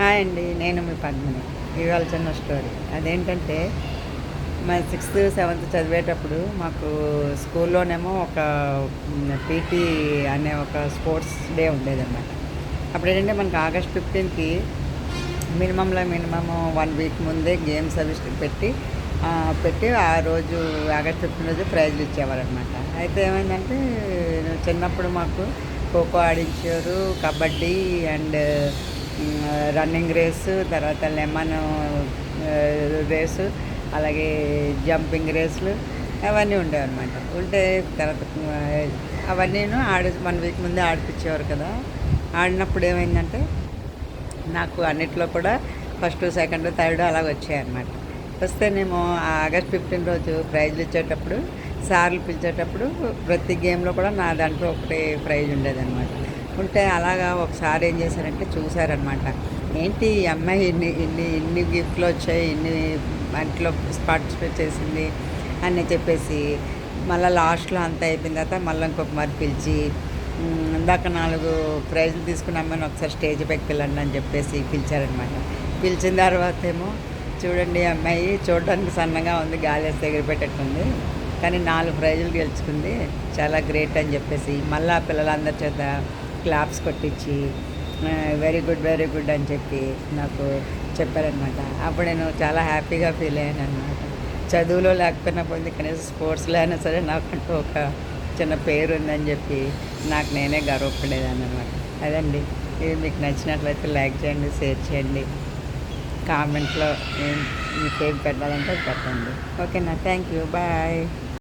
Hi అండి. నేను మీ పద్మిని. ఇవాళ చిన్న స్టోరీ. అదేంటంటే మా 6th, 7th చదివేటప్పుడు మాకు స్కూల్లోనేమో ఒక పీటీ అనే ఒక స్పోర్ట్స్ డే ఉండేదన్నమాట. అప్పుడేంటంటే మనకు ఆగస్ట్ 15కి మినిమమ్ 1 వీక్ ముందే గేమ్స్ అవి పెట్టి ఆ రోజు ఆగస్ట్ 15 రోజు ప్రైజ్లు ఇచ్చేవారనమాట. అయితే ఏమైందంటే చిన్నప్పుడు మాకు ఖోఖో ఆడించారు, కబడ్డీ అండ్ రన్నింగ్ రేసు, తర్వాత లెమన్ రేసు, అలాగే జంపింగ్ రేసులు అవన్నీ ఉండేవన్నమాట. ఉంటే తర్వాత అవన్నీను 1 వీక్ ముందే ఆడిపించేవారు కదా. ఆడినప్పుడు ఏమైందంటే నాకు అన్నిట్లో కూడా ఫస్ట్, సెకండ్, థర్డ్ అలాగ వచ్చాయన్నమాట. వస్తేనేమో ఆ ఆగస్ట్ 15 రోజు ప్రైజ్లు ఇచ్చేటప్పుడు సార్లు పిలిచేటప్పుడు ప్రతి గేమ్లో కూడా నా దాంట్లో ఒకటి ప్రైజ్ ఉండేదన్నమాట. ఉంటే అలాగా ఒకసారి ఏం చేశారంటే చూశారనమాట. ఏంటి ఈ అమ్మాయి ఇన్ని గిఫ్ట్లు వచ్చాయి, ఇన్ని వాటిలో పార్టిసిపేట్ చేసింది అని చెప్పేసి మళ్ళీ లాస్ట్లో అంతా అయిపోయిన తర్వాత మళ్ళీ ఇంకొక మరి పిలిచి ఇందాక 4 ప్రైజులు తీసుకున్న అమ్మాయిని ఒకసారి స్టేజ్ పైకి పిల్లండి అని చెప్పేసి పిలిచారనమాట. పిలిచిన తర్వాత ఏమో చూడండి, అమ్మాయి చూడడానికి సన్నగా ఉంది, గాలి వేస్తే ఎగిరిపెట్టేట్టుంది, కానీ 4 ప్రైజులు గెలుచుకుంది, చాలా గ్రేట్ అని చెప్పేసి మళ్ళీ ఆ పిల్లలందరి చేత క్లాప్స్ కొట్టించి వెరీ గుడ్ అని చెప్పి నాకు చెప్పారనమాట. అప్పుడు నేను చాలా హ్యాపీగా ఫీల్ అయ్యాను అనమాట. చదువులో లేకపోయినా పోయింది, కనీసం స్పోర్ట్స్లో అయినా సరే నాకంటూ ఒక చిన్న పేరు ఉందని చెప్పి నాకు నేనే గర్వపడేదాన్ని అనమాట. అదండి. ఇది మీకు నచ్చినట్లయితే లైక్ చేయండి, షేర్ చేయండి, కామెంట్లో మీకేం పెట్టాలంటే పెట్టండి. ఓకేనా? Thank you. బాయ్.